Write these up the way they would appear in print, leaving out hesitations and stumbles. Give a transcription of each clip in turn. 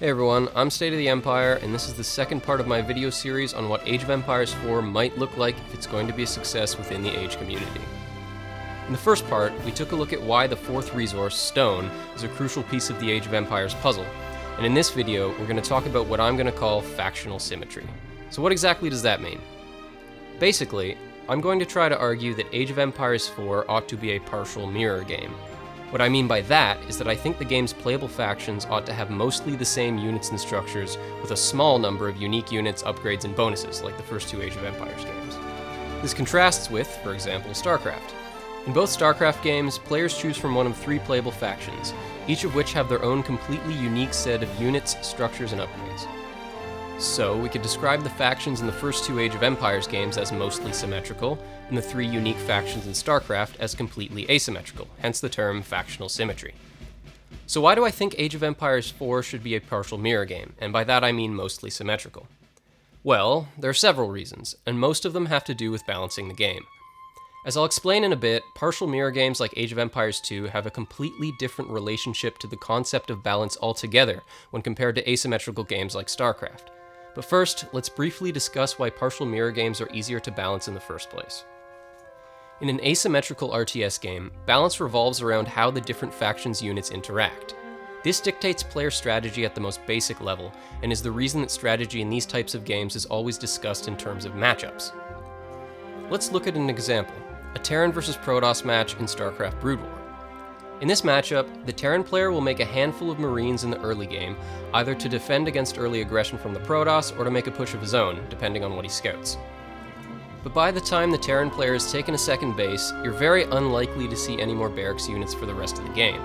Hey everyone, I'm State of the Empire, and this is the second part of my video series on what Age of Empires 4 might look like if it's going to be a success within the Age community. In the first part, we took a look at why the fourth resource, stone, is a crucial piece of the Age of Empires puzzle, and in this video, we're going to talk about what I'm going to call factional symmetry. So what exactly does that mean? Basically, I'm going to try to argue that Age of Empires 4 ought to be a partial mirror game. What I mean by that is that I think the game's playable factions ought to have mostly the same units and structures, with a small number of unique units, upgrades, and bonuses, like the first two Age of Empires games. This contrasts with, for example, StarCraft. In both StarCraft games, players choose from one of three playable factions, each of which have their own completely unique set of units, structures, and upgrades. So, we could describe the factions in the first two Age of Empires games as mostly symmetrical, and the three unique factions in StarCraft as completely asymmetrical, hence the term factional symmetry. So why do I think Age of Empires 4 should be a partial mirror game, and by that I mean mostly symmetrical? Well, there are several reasons, and most of them have to do with balancing the game. As I'll explain in a bit, partial mirror games like Age of Empires 2 have a completely different relationship to the concept of balance altogether when compared to asymmetrical games like StarCraft. But first, let's briefly discuss why partial mirror games are easier to balance in the first place. In an asymmetrical RTS game, balance revolves around how the different factions' units interact. This dictates player strategy at the most basic level, and is the reason that strategy in these types of games is always discussed in terms of matchups. Let's look at an example, a Terran vs Protoss match in StarCraft Brood War. In this matchup, the Terran player will make a handful of Marines in the early game, either to defend against early aggression from the Protoss or to make a push of his own, depending on what he scouts. But by the time the Terran player has taken a second base, you're very unlikely to see any more barracks units for the rest of the game.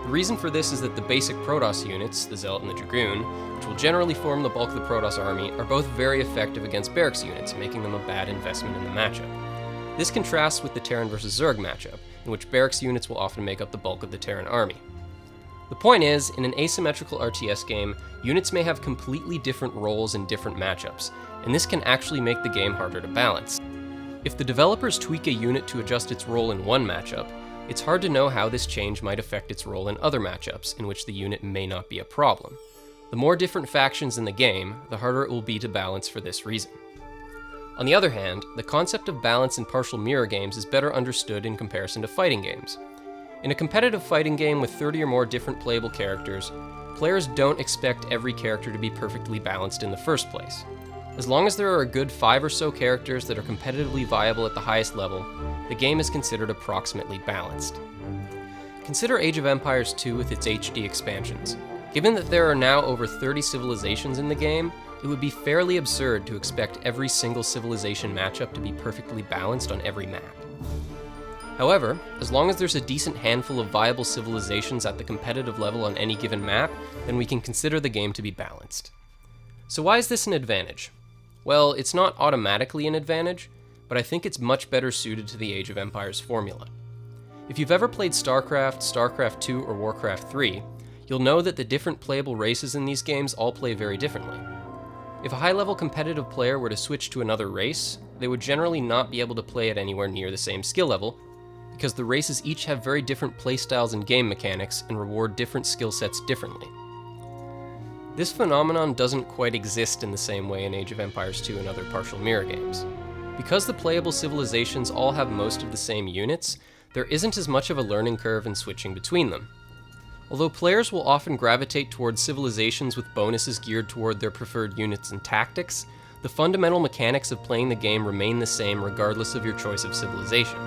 The reason for this is that the basic Protoss units, the Zealot and the Dragoon, which will generally form the bulk of the Protoss army, are both very effective against barracks units, making them a bad investment in the matchup. This contrasts with the Terran vs Zerg matchup, in which barracks units will often make up the bulk of the Terran army. The point is, in an asymmetrical RTS game, units may have completely different roles in different matchups, and this can actually make the game harder to balance. If the developers tweak a unit to adjust its role in one matchup, it's hard to know how this change might affect its role in other matchups in which the unit may not be a problem. The more different factions in the game, the harder it will be to balance for this reason. On the other hand, the concept of balance in partial mirror games is better understood in comparison to fighting games. In a competitive fighting game with 30 or more different playable characters, players don't expect every character to be perfectly balanced in the first place. As long as there are a good 5 or so characters that are competitively viable at the highest level, the game is considered approximately balanced. Consider Age of Empires 2 with its HD expansions. Given that there are now over 30 civilizations in the game, it would be fairly absurd to expect every single civilization matchup to be perfectly balanced on every map. However, as long as there's a decent handful of viable civilizations at the competitive level on any given map, then we can consider the game to be balanced. So why is this an advantage? Well, it's not automatically an advantage, but I think it's much better suited to the Age of Empires formula. If you've ever played StarCraft, StarCraft 2, or WarCraft 3, you'll know that the different playable races in these games all play very differently. If a high-level competitive player were to switch to another race, they would generally not be able to play at anywhere near the same skill level, because the races each have very different playstyles and game mechanics and reward different skill sets differently. This phenomenon doesn't quite exist in the same way in Age of Empires 2 and other partial mirror games. Because the playable civilizations all have most of the same units, there isn't as much of a learning curve in switching between them. Although players will often gravitate towards civilizations with bonuses geared toward their preferred units and tactics, the fundamental mechanics of playing the game remain the same regardless of your choice of civilization.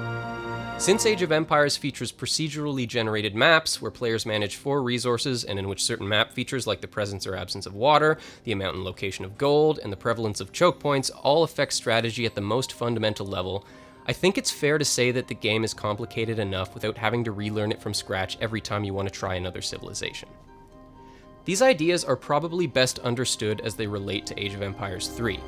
Since Age of Empires features procedurally generated maps where players manage 4 resources and in which certain map features like the presence or absence of water, the amount and location of gold, and the prevalence of choke points all affect strategy at the most fundamental level, I think it's fair to say that the game is complicated enough without having to relearn it from scratch every time you want to try another civilization. These ideas are probably best understood as they relate to Age of Empires 3.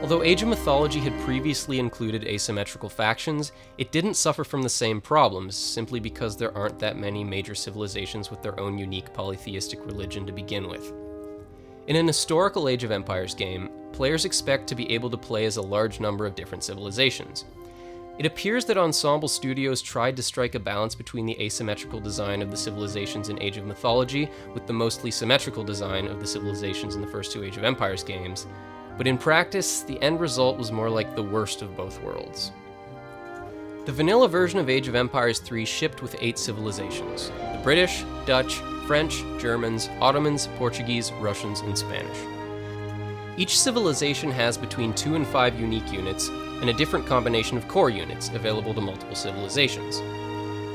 Although Age of Mythology had previously included asymmetrical factions, it didn't suffer from the same problems, simply because there aren't that many major civilizations with their own unique polytheistic religion to begin with. In an historical Age of Empires game, players expect to be able to play as a large number of different civilizations. It appears that Ensemble Studios tried to strike a balance between the asymmetrical design of the civilizations in Age of Mythology with the mostly symmetrical design of the civilizations in the first two Age of Empires games, but in practice, the end result was more like the worst of both worlds. The vanilla version of Age of Empires 3 shipped with 8 civilizations: the British, Dutch, French, Germans, Ottomans, Portuguese, Russians, and Spanish. Each civilization has between 2 and 5 unique units, and a different combination of core units available to multiple civilizations.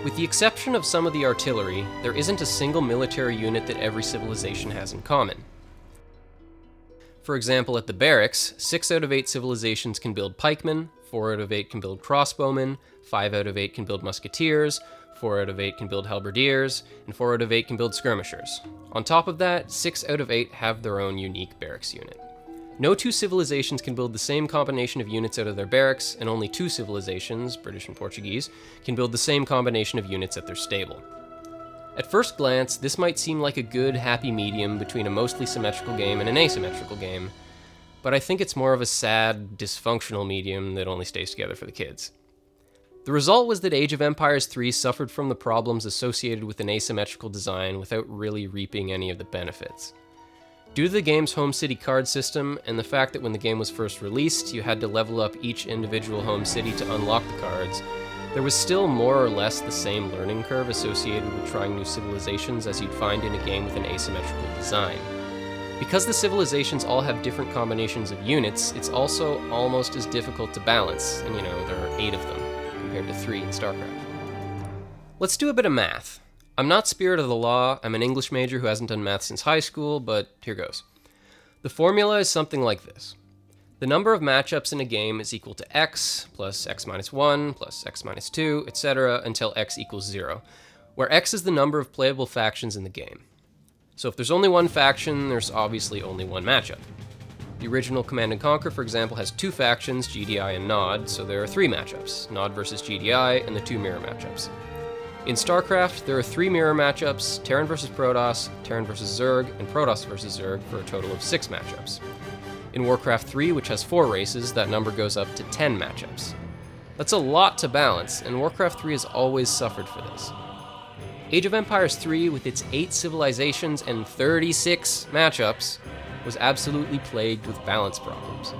With the exception of some of the artillery, there isn't a single military unit that every civilization has in common. For example, at the barracks, 6 out of 8 civilizations can build pikemen, 4 out of 8 can build crossbowmen, 5 out of 8 can build musketeers, 4 out of 8 can build halberdiers, and 4 out of 8 can build skirmishers. On top of that, 6 out of 8 have their own unique barracks unit. No two civilizations can build the same combination of units out of their barracks, and only 2 civilizations, British and Portuguese, can build the same combination of units at their stable. At first glance, this might seem like a good, happy medium between a mostly symmetrical game and an asymmetrical game, but I think it's more of a sad, dysfunctional medium that only stays together for the kids. The result was that Age of Empires 3 suffered from the problems associated with an asymmetrical design without really reaping any of the benefits. Due to the game's home city card system, and the fact that when the game was first released, you had to level up each individual home city to unlock the cards, there was still more or less the same learning curve associated with trying new civilizations as you'd find in a game with an asymmetrical design. Because the civilizations all have different combinations of units, it's also almost as difficult to balance, and there are 8 of them, compared to 3 in StarCraft. Let's do a bit of math. I'm not Spirit of the Law, I'm an English major who hasn't done math since high school, but here goes. The formula is something like this. The number of matchups in a game is equal to x plus x minus 1 plus x minus 2, etc. until x equals 0, where x is the number of playable factions in the game. So if there's only one faction, there's obviously only one matchup. The original Command & Conquer, for example, has 2 factions, GDI and Nod, so there are 3 matchups, Nod versus GDI and the 2 mirror matchups. In StarCraft, there are 3 mirror matchups, Terran vs Protoss, Terran vs Zerg, and Protoss vs Zerg for a total of 6 matchups. In Warcraft 3, which has 4 races, that number goes up to 10 matchups. That's a lot to balance, and Warcraft 3 has always suffered for this. Age of Empires 3, with its 8 civilizations and 36 matchups, was absolutely plagued with balance problems.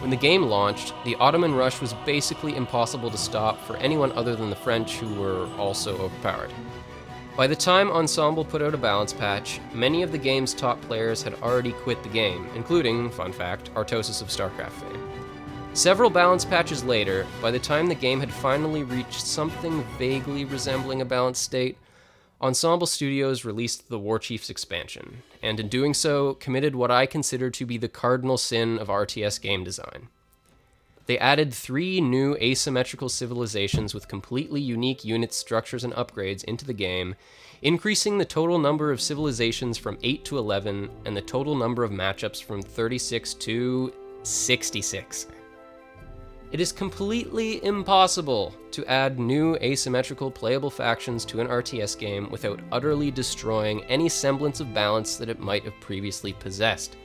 When the game launched, the Ottoman rush was basically impossible to stop for anyone other than the French, who were also overpowered. By the time Ensemble put out a balance patch, many of the game's top players had already quit the game, including, fun fact, Artosis of StarCraft fame. Several balance patches later, by the time the game had finally reached something vaguely resembling a balanced state, Ensemble Studios released the WarChiefs expansion, and in doing so, committed what I consider to be the cardinal sin of RTS game design. They added 3 new asymmetrical civilizations with completely unique units, structures, and upgrades into the game, increasing the total number of civilizations from 8 to 11, and the total number of matchups from 36 to 66. It is completely impossible to add new asymmetrical playable factions to an RTS game without utterly destroying any semblance of balance that it might have previously possessed.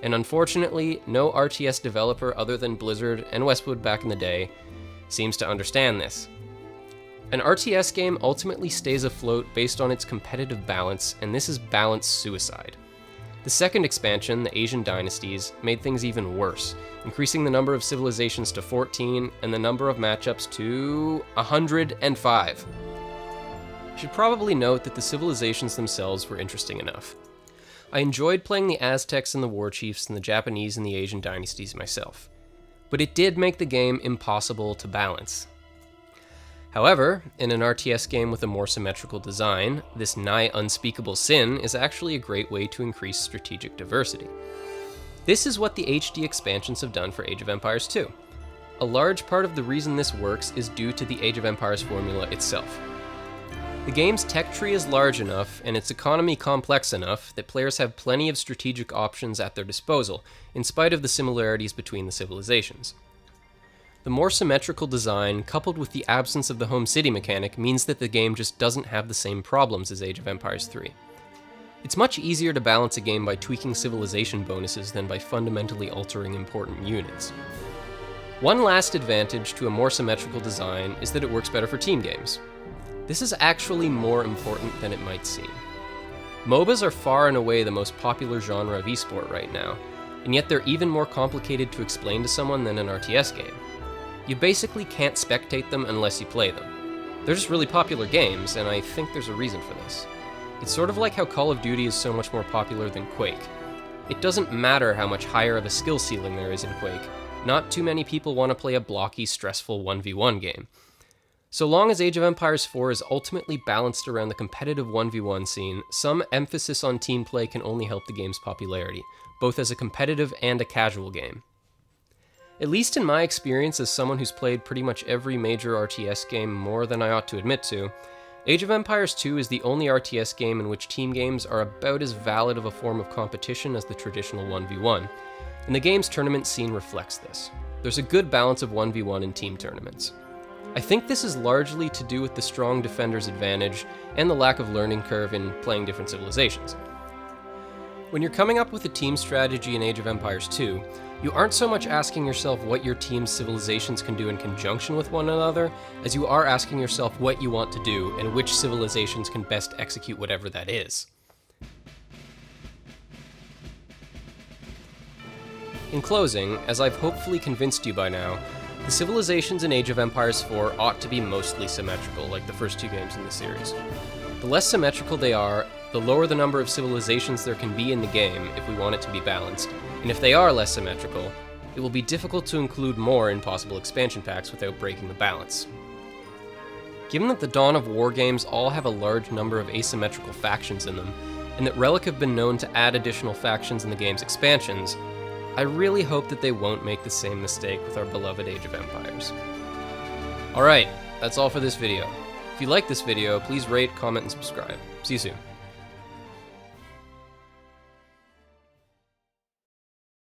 And unfortunately, no RTS developer other than Blizzard and Westwood back in the day seems to understand this. An RTS game ultimately stays afloat based on its competitive balance, and this is balance suicide. The second expansion, the Asian Dynasties, made things even worse, increasing the number of civilizations to 14 and the number of matchups to 105. I should probably note that the civilizations themselves were interesting enough. I enjoyed playing the Aztecs and the WarChiefs and the Japanese and the Asian Dynasties myself, but it did make the game impossible to balance. However, in an RTS game with a more symmetrical design, this nigh unspeakable sin is actually a great way to increase strategic diversity. This is what the HD expansions have done for Age of Empires 2. A large part of the reason this works is due to the Age of Empires formula itself. The game's tech tree is large enough and its economy complex enough that players have plenty of strategic options at their disposal, in spite of the similarities between the civilizations. The more symmetrical design, coupled with the absence of the home city mechanic, means that the game just doesn't have the same problems as Age of Empires 3. It's much easier to balance a game by tweaking civilization bonuses than by fundamentally altering important units. One last advantage to a more symmetrical design is that it works better for team games. This is actually more important than it might seem. MOBAs are far and away the most popular genre of esport right now, and yet they're even more complicated to explain to someone than an RTS game. You basically can't spectate them unless you play them. They're just really popular games, and I think there's a reason for this. It's sort of like how Call of Duty is so much more popular than Quake. It doesn't matter how much higher of a skill ceiling there is in Quake. Not too many people want to play a blocky, stressful 1v1 game. So long as Age of Empires 4 is ultimately balanced around the competitive 1v1 scene, some emphasis on team play can only help the game's popularity, both as a competitive and a casual game. At least in my experience as someone who's played pretty much every major RTS game more than I ought to admit to, Age of Empires 2 is the only RTS game in which team games are about as valid of a form of competition as the traditional 1v1, and the game's tournament scene reflects this. There's a good balance of 1v1 in team tournaments. I think this is largely to do with the strong defender's advantage and the lack of learning curve in playing different civilizations. When you're coming up with a team strategy in Age of Empires 2, you aren't so much asking yourself what your team's civilizations can do in conjunction with one another, as you are asking yourself what you want to do and which civilizations can best execute whatever that is. In closing, as I've hopefully convinced you by now, the civilizations in Age of Empires 4 ought to be mostly symmetrical, like the first two games in the series. The less symmetrical they are, the lower the number of civilizations there can be in the game if we want it to be balanced, and if they are less symmetrical, it will be difficult to include more in possible expansion packs without breaking the balance. Given that the Dawn of War games all have a large number of asymmetrical factions in them, and that Relic have been known to add additional factions in the game's expansions, I really hope that they won't make the same mistake with our beloved Age of Empires. Alright, that's all for this video. If you like this video, please rate, comment, and subscribe. See you soon.